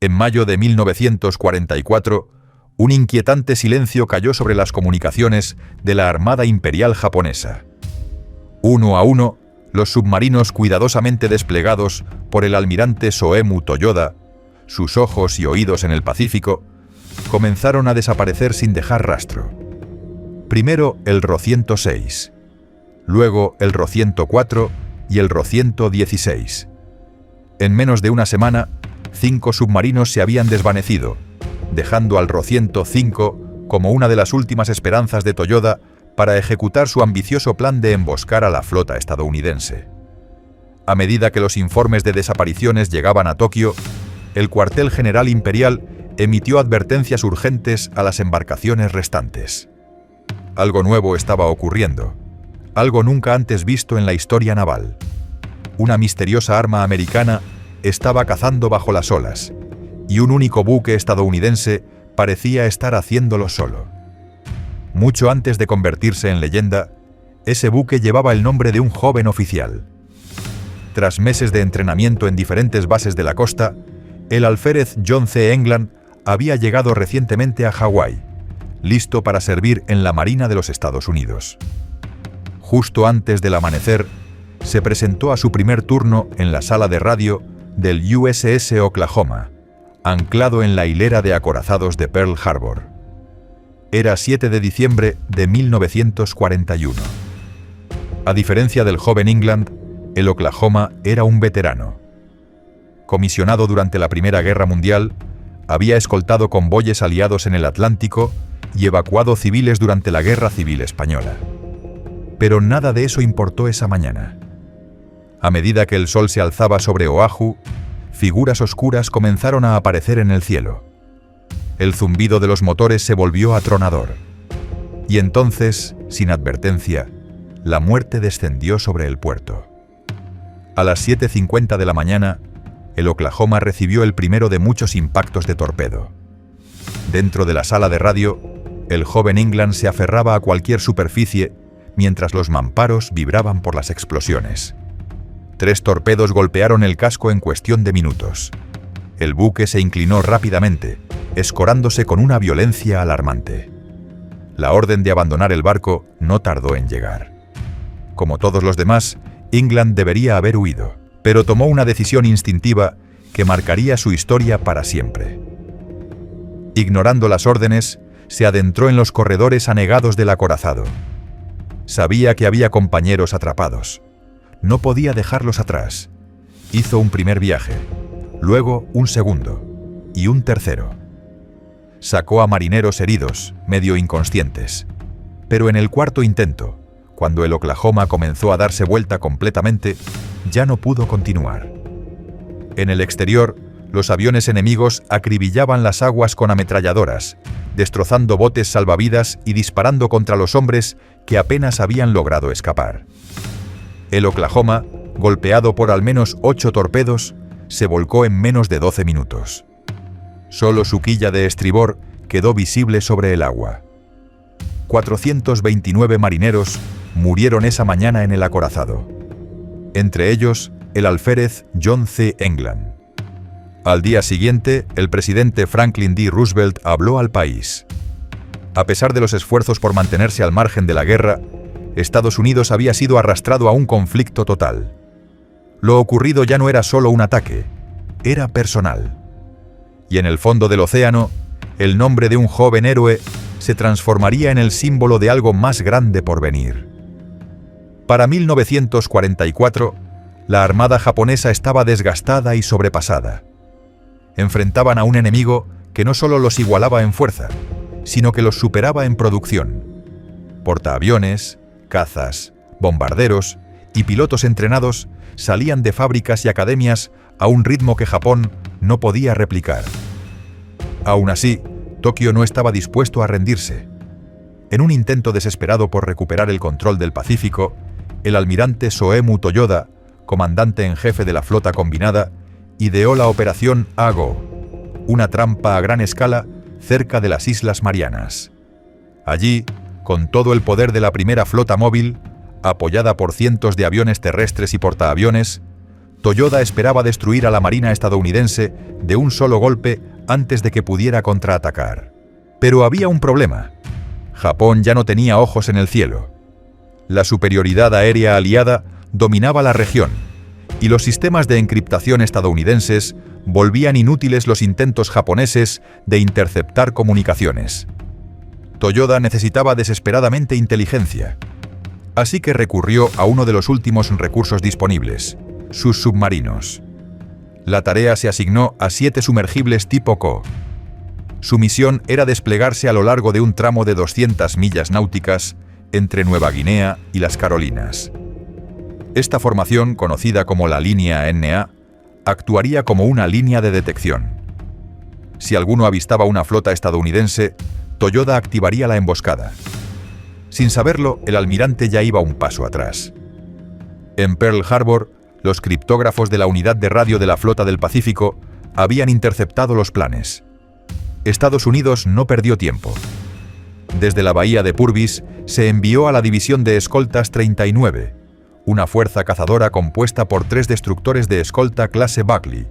En mayo de 1944, un inquietante silencio cayó sobre las comunicaciones de la Armada Imperial japonesa. Uno a uno, los submarinos cuidadosamente desplegados por el almirante Soemu Toyoda, sus ojos y oídos en el Pacífico, comenzaron a desaparecer sin dejar rastro. Primero el Ro-106, luego el Ro-104 y el Ro-116. En menos de una semana, 5 submarinos se habían desvanecido, dejando al Ro-105 como una de las últimas esperanzas de Toyoda para ejecutar su ambicioso plan de emboscar a la flota estadounidense. A medida que los informes de desapariciones llegaban a Tokio, el cuartel general imperial emitió advertencias urgentes a las embarcaciones restantes. Algo nuevo estaba ocurriendo, algo nunca antes visto en la historia naval. Una misteriosa arma americana estaba cazando bajo las olas, y un único buque estadounidense parecía estar haciéndolo solo. Mucho antes de convertirse en leyenda, ese buque llevaba el nombre de un joven oficial. Tras meses de entrenamiento en diferentes bases de la costa, el alférez John C. England había llegado recientemente a Hawái, listo para servir en la Marina de los Estados Unidos. Justo antes del amanecer, se presentó a su primer turno en la sala de radio del USS Oklahoma, anclado en la hilera de acorazados de Pearl Harbor. Era 7 de diciembre de 1941. A diferencia del joven England, el Oklahoma era un veterano. Comisionado durante la Primera Guerra Mundial, había escoltado convoyes aliados en el Atlántico y evacuado civiles durante la Guerra Civil Española. Pero nada de eso importó esa mañana. A medida que el sol se alzaba sobre Oahu, figuras oscuras comenzaron a aparecer en el cielo. El zumbido de los motores se volvió atronador. Y entonces, sin advertencia, la muerte descendió sobre el puerto. A las 7:50 de la mañana, el Oklahoma recibió el primero de muchos impactos de torpedo. Dentro de la sala de radio, el joven England se aferraba a cualquier superficie mientras los mamparos vibraban por las explosiones. 3 torpedos golpearon el casco en cuestión de minutos. El buque se inclinó rápidamente, escorándose con una violencia alarmante. La orden de abandonar el barco no tardó en llegar. Como todos los demás, England debería haber huido, pero tomó una decisión instintiva que marcaría su historia para siempre. Ignorando las órdenes, se adentró en los corredores anegados del acorazado. Sabía que había compañeros atrapados. No podía dejarlos atrás. Hizo un primer viaje, luego un segundo y un tercero. Sacó a marineros heridos, medio inconscientes. Pero en el cuarto intento, cuando el Oklahoma comenzó a darse vuelta completamente, ya no pudo continuar. En el exterior, los aviones enemigos acribillaban las aguas con ametralladoras, destrozando botes salvavidas y disparando contra los hombres que apenas habían logrado escapar. El Oklahoma, golpeado por al menos 8 torpedos, se volcó en menos de 12 minutos. Solo su quilla de estribor quedó visible sobre el agua. 429 marineros murieron esa mañana en el acorazado. Entre ellos, el alférez John C. England. Al día siguiente, el presidente Franklin D. Roosevelt habló al país. A pesar de los esfuerzos por mantenerse al margen de la guerra, Estados Unidos había sido arrastrado a un conflicto total. Lo ocurrido ya no era solo un ataque, era personal. Y en el fondo del océano, el nombre de un joven héroe se transformaría en el símbolo de algo más grande por venir. Para 1944, la armada japonesa estaba desgastada y sobrepasada. Enfrentaban a un enemigo que no solo los igualaba en fuerza, sino que los superaba en producción. Portaaviones, cazas, bombarderos y pilotos entrenados salían de fábricas y academias a un ritmo que Japón no podía replicar. Aún así, Tokio no estaba dispuesto a rendirse. En un intento desesperado por recuperar el control del Pacífico, el almirante Soemu Toyoda, comandante en jefe de la flota combinada, ideó la Operación Ago, una trampa a gran escala cerca de las Islas Marianas. Allí, con todo el poder de la primera flota móvil, apoyada por cientos de aviones terrestres y portaaviones, Toyoda esperaba destruir a la marina estadounidense de un solo golpe antes de que pudiera contraatacar. Pero había un problema. Japón ya no tenía ojos en el cielo. La superioridad aérea aliada dominaba la región, y los sistemas de encriptación estadounidenses volvían inútiles los intentos japoneses de interceptar comunicaciones. Toyoda necesitaba desesperadamente inteligencia, así que recurrió a uno de los últimos recursos disponibles, sus submarinos. La tarea se asignó a 7 sumergibles tipo Ko. Su misión era desplegarse a lo largo de un tramo de 200 millas náuticas entre Nueva Guinea y las Carolinas. Esta formación, conocida como la línea NA, actuaría como una línea de detección. Si alguno avistaba una flota estadounidense, Toyoda activaría la emboscada. Sin saberlo, el almirante ya iba un paso atrás. En Pearl Harbor, los criptógrafos de la unidad de radio de la Flota del Pacífico habían interceptado los planes. Estados Unidos no perdió tiempo. Desde la bahía de Purvis se envió a la División de Escoltas 39, una fuerza cazadora compuesta por 3 destructores de escolta clase Buckley,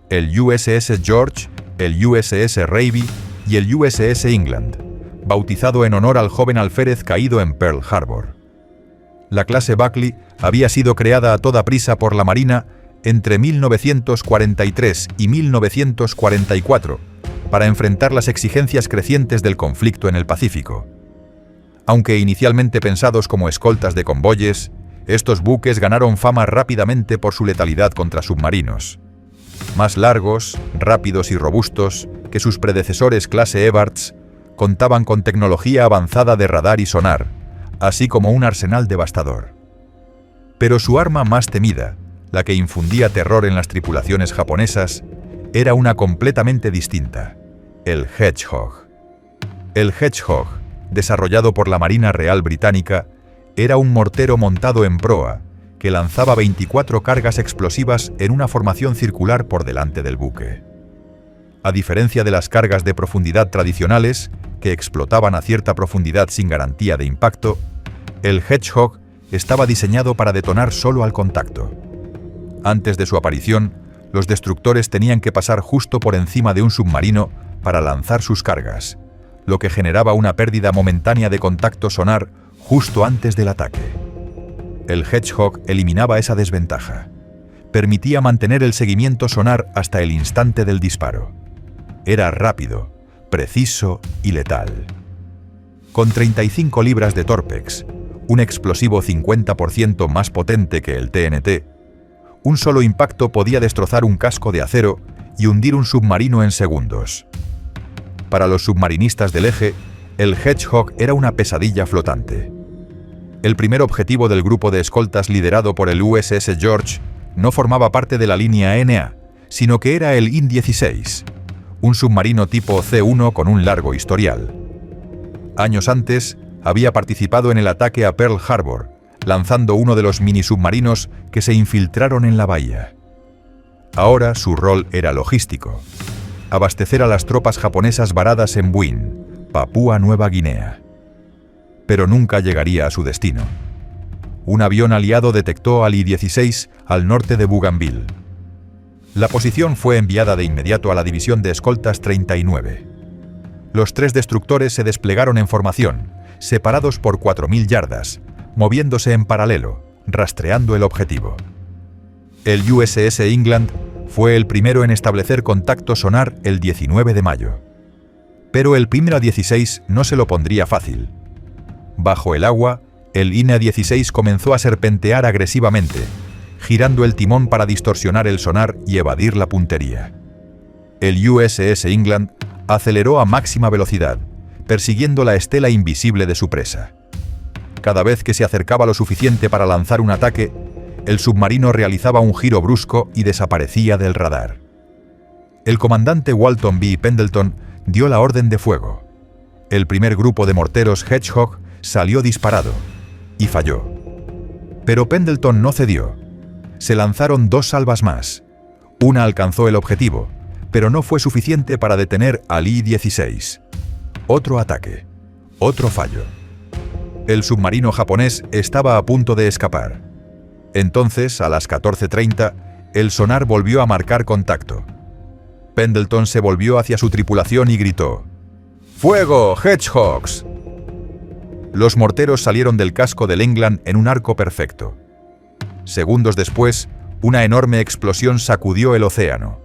el USS George, el USS Raby y el USS England, bautizado en honor al joven alférez caído en Pearl Harbor. La clase Buckley había sido creada a toda prisa por la Marina entre 1943 y 1944 para enfrentar las exigencias crecientes del conflicto en el Pacífico. Aunque inicialmente pensados como escoltas de convoyes, estos buques ganaron fama rápidamente por su letalidad contra submarinos. Más largos, rápidos y robustos que sus predecesores clase Evarts, contaban con tecnología avanzada de radar y sonar, así como un arsenal devastador. Pero su arma más temida, la que infundía terror en las tripulaciones japonesas, era una completamente distinta: el Hedgehog. El Hedgehog, desarrollado por la Marina Real Británica, era un mortero montado en proa, que lanzaba 24 cargas explosivas en una formación circular por delante del buque. A diferencia de las cargas de profundidad tradicionales, que explotaban a cierta profundidad sin garantía de impacto, el Hedgehog estaba diseñado para detonar solo al contacto. Antes de su aparición, los destructores tenían que pasar justo por encima de un submarino para lanzar sus cargas, lo que generaba una pérdida momentánea de contacto sonar justo antes del ataque. El Hedgehog eliminaba esa desventaja. Permitía mantener el seguimiento sonar hasta el instante del disparo. Era rápido, preciso y letal. Con 35 libras de Torpex, un explosivo 50% más potente que el TNT, un solo impacto podía destrozar un casco de acero y hundir un submarino en segundos. Para los submarinistas del Eje, el Hedgehog era una pesadilla flotante. El primer objetivo del grupo de escoltas liderado por el USS George no formaba parte de la línea NA, sino que era el IN-16, un submarino tipo C-1 con un largo historial. Años antes, había participado en el ataque a Pearl Harbor, lanzando uno de los minisubmarinos que se infiltraron en la bahía. Ahora su rol era logístico: abastecer a las tropas japonesas varadas en Buin, Papúa Nueva Guinea. Pero nunca llegaría a su destino. Un avión aliado detectó al I-16 al norte de Bougainville. La posición fue enviada de inmediato a la División de Escoltas 39. Los 3 destructores se desplegaron en formación, separados por 4.000 yardas, moviéndose en paralelo, rastreando el objetivo. El USS England fue el primero en establecer contacto sonar el 19 de mayo. Pero el INA-16 no se lo pondría fácil. Bajo el agua, el INA-16 comenzó a serpentear agresivamente, girando el timón para distorsionar el sonar y evadir la puntería. El USS England aceleró a máxima velocidad, persiguiendo la estela invisible de su presa. Cada vez que se acercaba lo suficiente para lanzar un ataque, el submarino realizaba un giro brusco y desaparecía del radar. El comandante Walton B. Pendleton dio la orden de fuego. El primer grupo de morteros Hedgehog salió disparado y falló. Pero Pendleton no cedió. Se lanzaron 2 salvas más. Una alcanzó el objetivo, pero no fue suficiente para detener al I-16. Otro ataque, otro fallo. El submarino japonés estaba a punto de escapar. Entonces, a las 14:30, el sonar volvió a marcar contacto. Pendleton se volvió hacia su tripulación y gritó: ¡Fuego, Hedgehogs! Los morteros salieron del casco del England en un arco perfecto. Segundos después, una enorme explosión sacudió el océano.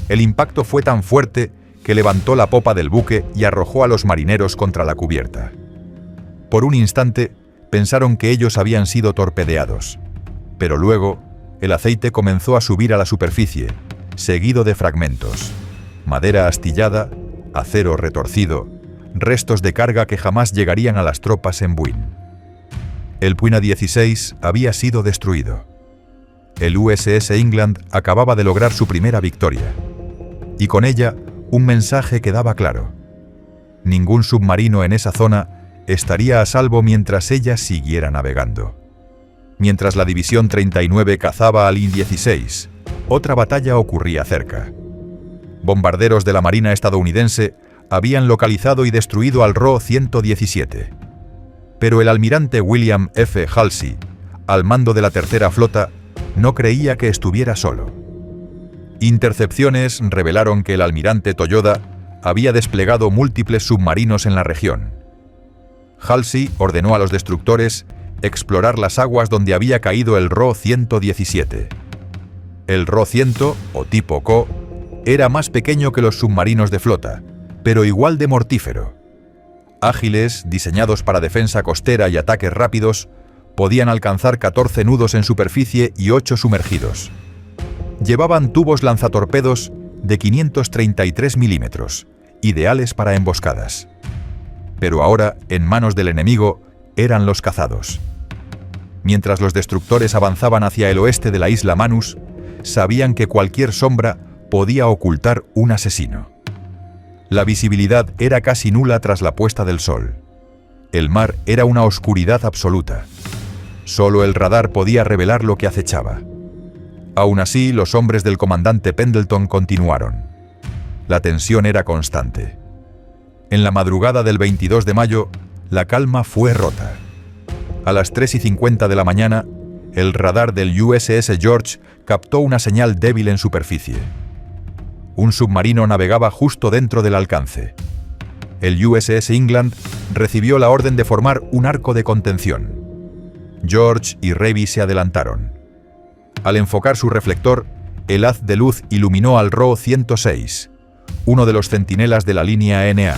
El impacto fue tan fuerte que levantó la popa del buque y arrojó a los marineros contra la cubierta. Por un instante, pensaron que ellos habían sido torpedeados, pero luego, el aceite comenzó a subir a la superficie, seguido de fragmentos: madera astillada, acero retorcido, restos de carga que jamás llegarían a las tropas en Buin. El Puina 16 había sido destruido. El USS England acababa de lograr su primera victoria. Y con ella, un mensaje quedaba claro: ningún submarino en esa zona estaría a salvo mientras ella siguiera navegando. Mientras la División 39 cazaba al IN-16, otra batalla ocurría cerca. Bombarderos de la Marina estadounidense habían localizado y destruido al RO-117. Pero el almirante William F. Halsey, al mando de la Tercera Flota, no creía que estuviera solo. Intercepciones revelaron que el almirante Toyoda había desplegado múltiples submarinos en la región. Halsey ordenó a los destructores explorar las aguas donde había caído el RO-117. El RO-100, o tipo Co, era más pequeño que los submarinos de flota, pero igual de mortífero. Ágiles, diseñados para defensa costera y ataques rápidos, podían alcanzar 14 nudos en superficie y 8 sumergidos. Llevaban tubos lanzatorpedos de 533 milímetros, ideales para emboscadas. Pero ahora, en manos del enemigo, eran los cazados. Mientras los destructores avanzaban hacia el oeste de la isla Manus, sabían que cualquier sombra podía ocultar un asesino. La visibilidad era casi nula tras la puesta del sol. El mar era una oscuridad absoluta. Solo el radar podía revelar lo que acechaba. Aún así, los hombres del comandante Pendleton continuaron. La tensión era constante. En la madrugada del 22 de mayo, la calma fue rota. A las 3:50 de la mañana, el radar del USS George captó una señal débil en superficie. Un submarino navegaba justo dentro del alcance. El USS England recibió la orden de formar un arco de contención. George y Raby se adelantaron. Al enfocar su reflector, el haz de luz iluminó al RO-106, uno de los centinelas de la línea NA,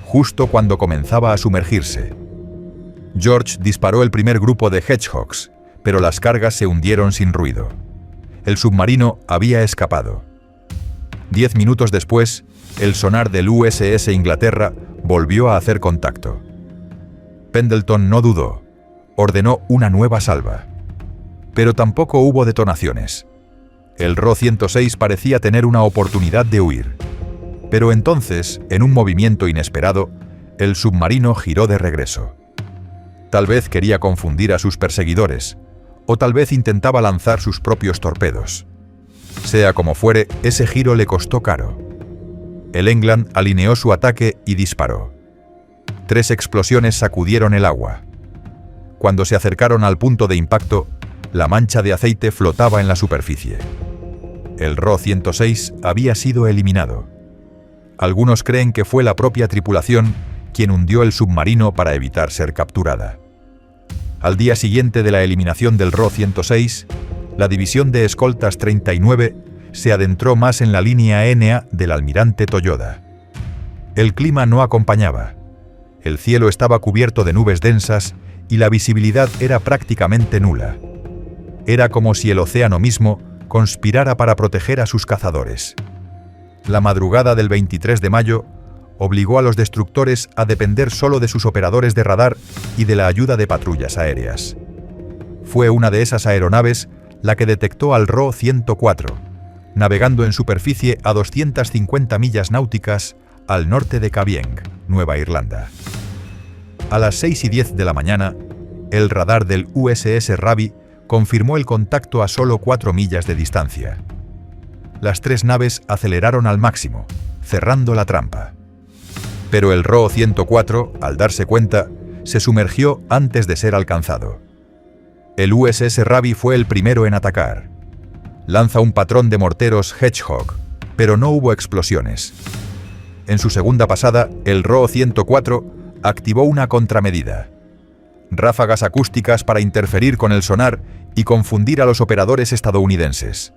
justo cuando comenzaba a sumergirse. George disparó el primer grupo de Hedgehogs, pero las cargas se hundieron sin ruido. El submarino había escapado. 10 minutos después, el sonar del USS Inglaterra volvió a hacer contacto. Pendleton no dudó. Ordenó una nueva salva. Pero tampoco hubo detonaciones. El RO-106 parecía tener una oportunidad de huir. Pero entonces, en un movimiento inesperado, el submarino giró de regreso. Tal vez quería confundir a sus perseguidores, o tal vez intentaba lanzar sus propios torpedos. Sea como fuere, ese giro le costó caro. El England alineó su ataque y disparó. 3 explosiones sacudieron el agua. Cuando se acercaron al punto de impacto, la mancha de aceite flotaba en la superficie. El RO-106 había sido eliminado. Algunos creen que fue la propia tripulación quien hundió el submarino para evitar ser capturada. Al día siguiente de la eliminación del RO-106, la División de Escoltas 39 se adentró más en la línea NA del almirante Toyoda. El clima no acompañaba. El cielo estaba cubierto de nubes densas y la visibilidad era prácticamente nula. Era como si el océano mismo conspirara para proteger a sus cazadores. La madrugada del 23 de mayo obligó a los destructores a depender solo de sus operadores de radar y de la ayuda de patrullas aéreas. Fue una de esas aeronaves la que detectó al RO-104, navegando en superficie a 250 millas náuticas al norte de Cavieng, Nueva Irlanda. A las 6:10 de la mañana, el radar del USS Raby confirmó el contacto a solo 4 millas de distancia. Las 3 naves aceleraron al máximo, cerrando la trampa. Pero el RO-104, al darse cuenta, se sumergió antes de ser alcanzado. El USS Raby fue el primero en atacar. lanza un patrón de morteros Hedgehog, pero no hubo explosiones. En su segunda pasada, el RO-104 activó una contramedida. Ráfagas acústicas para interferir con el sonar y confundir a los operadores estadounidenses.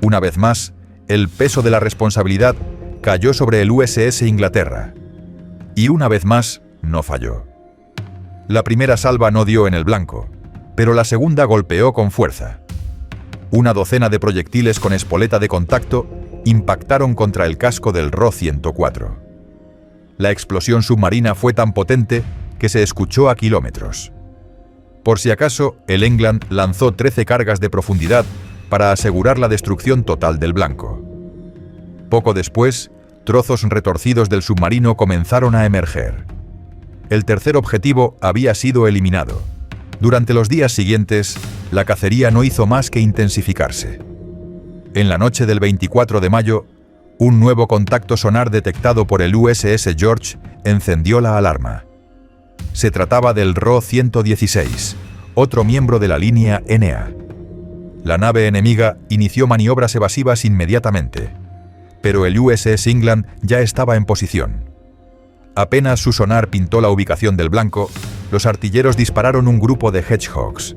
Una vez más, el peso de la responsabilidad cayó sobre el USS Inglaterra. Y una vez más, no falló. La primera salva no dio en el blanco, pero la segunda golpeó con fuerza. Una docena de proyectiles con espoleta de contacto impactaron contra el casco del RO-104. La explosión submarina fue tan potente que se escuchó a kilómetros. Por si acaso, el England lanzó 13 cargas de profundidad para asegurar la destrucción total del blanco. Poco después, trozos retorcidos del submarino comenzaron a emerger. El tercer objetivo había sido eliminado. Durante los días siguientes, la cacería no hizo más que intensificarse. En la noche del 24 de mayo, un nuevo contacto sonar detectado por el USS George encendió la alarma. Se trataba del RO-116, otro miembro de la línea NA. La nave enemiga inició maniobras evasivas inmediatamente, pero el USS England ya estaba en posición. Apenas su sonar pintó la ubicación del blanco, los artilleros dispararon un grupo de Hedgehogs.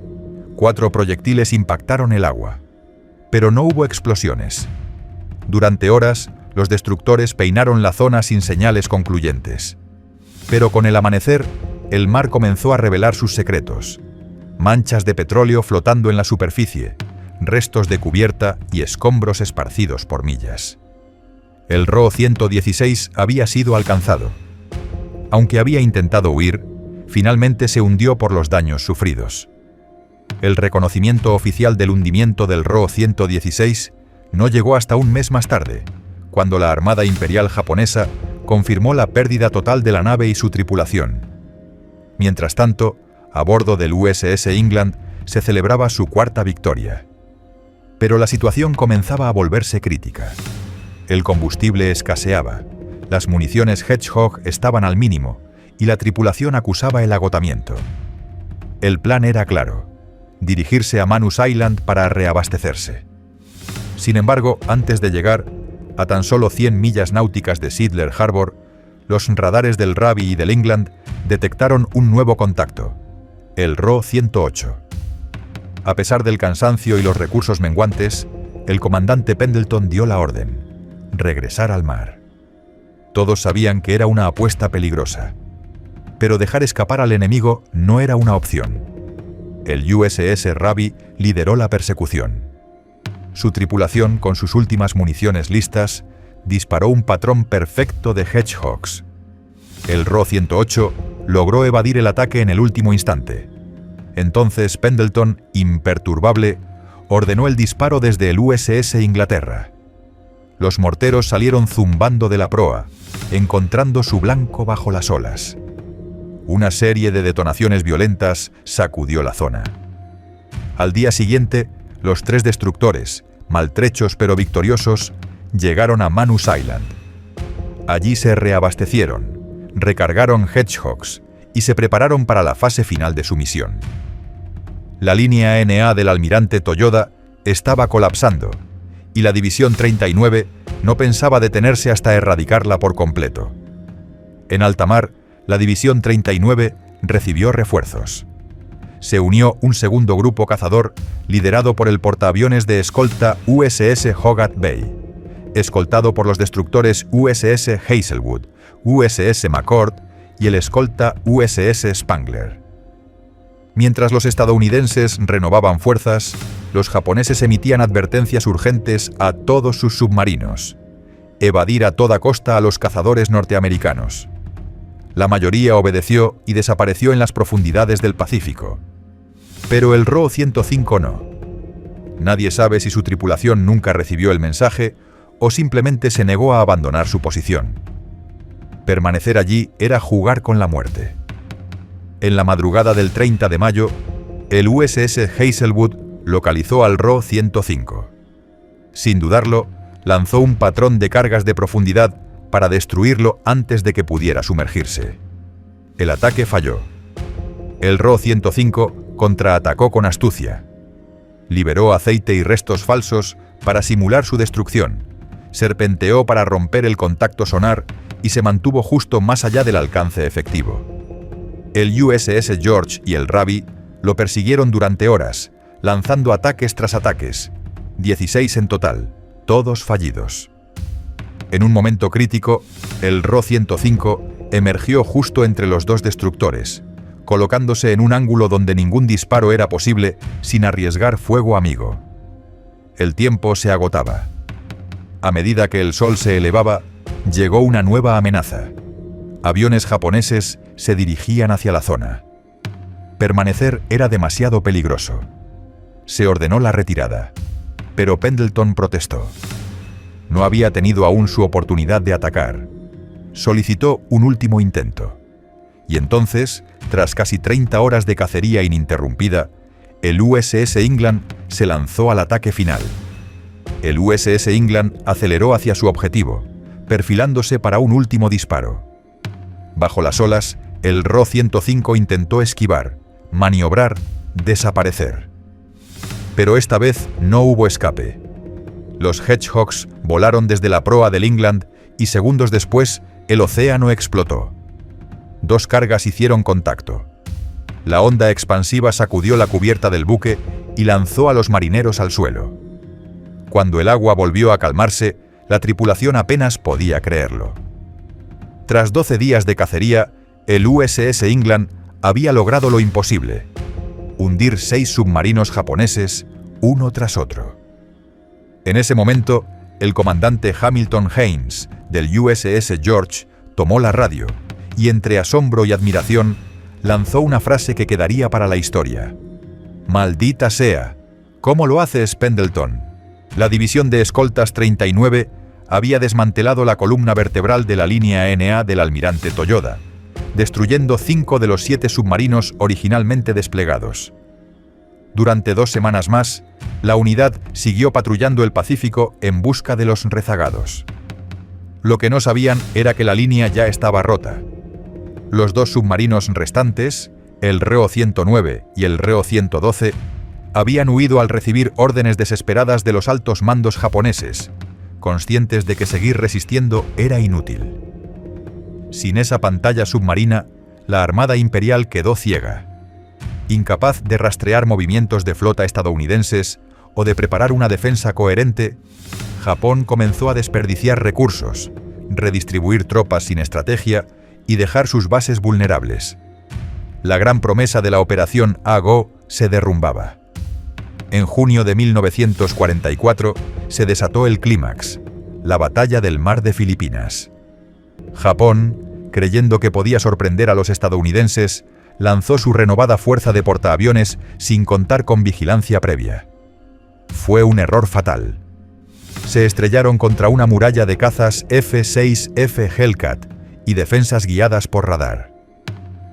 4 proyectiles impactaron el agua, pero no hubo explosiones. Durante horas, los destructores peinaron la zona sin señales concluyentes. Pero con el amanecer, el mar comenzó a revelar sus secretos. Manchas de petróleo flotando en la superficie, restos de cubierta y escombros esparcidos por millas. El RO-116 había sido alcanzado. Aunque había intentado huir, finalmente se hundió por los daños sufridos. El reconocimiento oficial del hundimiento del RO-116 no llegó hasta un mes más tarde, cuando la Armada Imperial japonesa confirmó la pérdida total de la nave y su tripulación. Mientras tanto, a bordo del USS England se celebraba su cuarta victoria. Pero la situación comenzaba a volverse crítica. El combustible escaseaba, las municiones Hedgehog estaban al mínimo y la tripulación acusaba el agotamiento. El plan era claro: dirigirse a Manus Island para reabastecerse. Sin embargo, antes de llegar, a tan solo 100 millas náuticas de Siddler Harbor, los radares del Ravi y del England detectaron un nuevo contacto, el RO-108. A pesar del cansancio y los recursos menguantes, el comandante Pendleton dio la orden: regresar al mar. Todos sabían que era una apuesta peligrosa, pero dejar escapar al enemigo no era una opción. El USS Ravi lideró la persecución. Su tripulación, con sus últimas municiones listas, disparó un patrón perfecto de Hedgehogs. El RO-108 logró evadir el ataque en el último instante. Entonces Pendleton, imperturbable, ordenó el disparo desde el USS Inglaterra. Los morteros salieron zumbando de la proa, encontrando su blanco bajo las olas. Una serie de detonaciones violentas sacudió la zona. Al día siguiente, los 3 destructores, maltrechos pero victoriosos, llegaron a Manus Island. Allí se reabastecieron, recargaron Hedgehogs y se prepararon para la fase final de su misión. La línea NA del almirante Toyoda estaba colapsando, y la División 39 no pensaba detenerse hasta erradicarla por completo. En alta mar, la División 39 recibió refuerzos. Se unió un segundo grupo cazador liderado por el portaaviones de escolta USS Hogarth Bay, escoltado por los destructores USS Hazelwood, USS McCord y el escolta USS Spangler. Mientras los estadounidenses renovaban fuerzas, los japoneses emitían advertencias urgentes a todos sus submarinos: evadir a toda costa a los cazadores norteamericanos. La mayoría obedeció y desapareció en las profundidades del Pacífico. Pero el RO-105 no. Nadie sabe si su tripulación nunca recibió el mensaje o simplemente se negó a abandonar su posición. Permanecer allí era jugar con la muerte. En la madrugada del 30 de mayo, el USS Hazelwood localizó al RO-105. Sin dudarlo, lanzó un patrón de cargas de profundidad para destruirlo antes de que pudiera sumergirse. El ataque falló. El RO-105 contraatacó con astucia. Liberó aceite y restos falsos para simular su destrucción, serpenteó para romper el contacto sonar y se mantuvo justo más allá del alcance efectivo. El USS George y el Ravi lo persiguieron durante horas, lanzando ataques tras ataques, 16 en total, todos fallidos. En un momento crítico, el RO-105 emergió justo entre los dos destructores, colocándose en un ángulo donde ningún disparo era posible sin arriesgar fuego amigo. El tiempo se agotaba. A medida que el sol se elevaba, llegó una nueva amenaza. Aviones japoneses se dirigían hacia la zona. Permanecer era demasiado peligroso. Se ordenó la retirada, pero Pendleton protestó. No había tenido aún su oportunidad de atacar. Solicitó un último intento. Y entonces, tras casi 30 horas de cacería ininterrumpida, el USS England se lanzó al ataque final. El USS England aceleró hacia su objetivo, perfilándose para un último disparo. Bajo las olas, el RO-105 intentó esquivar, maniobrar, desaparecer. Pero esta vez no hubo escape. Los Hedgehogs volaron desde la proa del England y segundos después el océano explotó. Dos cargas hicieron contacto. La onda expansiva sacudió la cubierta del buque y lanzó a los marineros al suelo. Cuando el agua volvió a calmarse, la tripulación apenas podía creerlo. Tras 12 días de cacería, el USS England había logrado lo imposible: hundir 6 submarinos japoneses, uno tras otro. En ese momento, el comandante Hamilton Haynes, del USS George, tomó la radio y, entre asombro y admiración, lanzó una frase que quedaría para la historia. «Maldita sea. ¿Cómo lo haces, Pendleton?» La división de escoltas 39 había desmantelado la columna vertebral de la línea NA del almirante Toyoda, destruyendo 5 de los 7 submarinos originalmente desplegados. Durante 2 semanas más, la unidad siguió patrullando el Pacífico en busca de los rezagados. Lo que no sabían era que la línea ya estaba rota. Los 2 submarinos restantes, el RO-109 y el RO-112, habían huido al recibir órdenes desesperadas de los altos mandos japoneses, conscientes de que seguir resistiendo era inútil. Sin esa pantalla submarina, la Armada Imperial quedó ciega. Incapaz de rastrear movimientos de flota estadounidenses o de preparar una defensa coherente, Japón comenzó a desperdiciar recursos, redistribuir tropas sin estrategia y dejar sus bases vulnerables. La gran promesa de la Operación AGO se derrumbaba. En junio de 1944 se desató el clímax, la Batalla del Mar de Filipinas. Japón, creyendo que podía sorprender a los estadounidenses, lanzó su renovada fuerza de portaaviones sin contar con vigilancia previa. Fue un error fatal. Se estrellaron contra una muralla de cazas F-6F Hellcat y defensas guiadas por radar.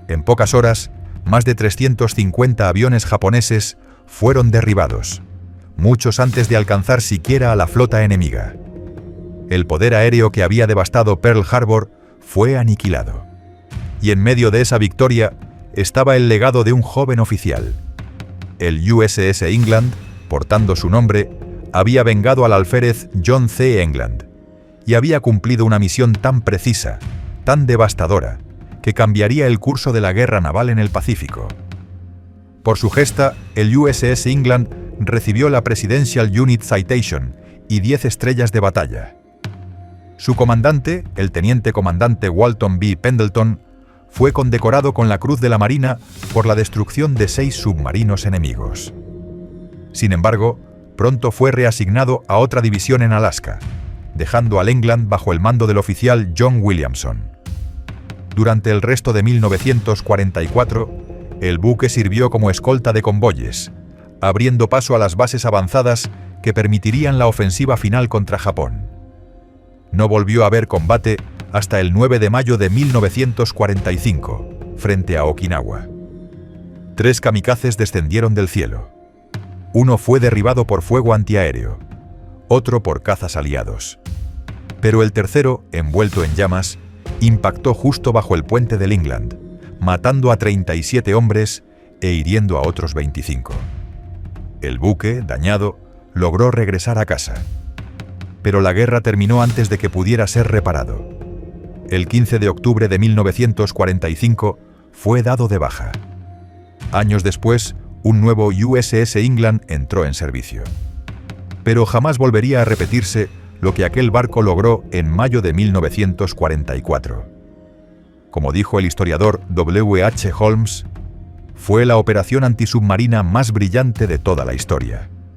En pocas horas, más de 350 aviones japoneses fueron derribados, muchos antes de alcanzar siquiera a la flota enemiga. El poder aéreo que había devastado Pearl Harbor fue aniquilado. Y en medio de esa victoria estaba el legado de un joven oficial. El USS England, portando su nombre, había vengado al alférez John C. England y había cumplido una misión tan precisa, tan devastadora, que cambiaría el curso de la guerra naval en el Pacífico. Por su gesta, el USS England recibió la Presidential Unit Citation y 10 estrellas de batalla. Su comandante, el teniente comandante Walton B. Pendleton, fue condecorado con la Cruz de la Marina por la destrucción de 6 submarinos enemigos. Sin embargo, pronto fue reasignado a otra división en Alaska, dejando al England bajo el mando del oficial John Williamson. Durante el resto de 1944, el buque sirvió como escolta de convoyes, abriendo paso a las bases avanzadas que permitirían la ofensiva final contra Japón. No volvió a haber combate hasta el 9 de mayo de 1945, frente a Okinawa. 3 kamikazes descendieron del cielo. Uno fue derribado por fuego antiaéreo, otro por cazas aliados. Pero el tercero, envuelto en llamas, impactó justo bajo el puente del England, matando a 37 hombres e hiriendo a otros 25. El buque, dañado, logró regresar a casa. Pero la guerra terminó antes de que pudiera ser reparado. El 15 de octubre de 1945 fue dado de baja. Años después, un nuevo USS England entró en servicio. Pero jamás volvería a repetirse lo que aquel barco logró en mayo de 1944. Como dijo el historiador W. H. Holmes, fue la operación antisubmarina más brillante de toda la historia.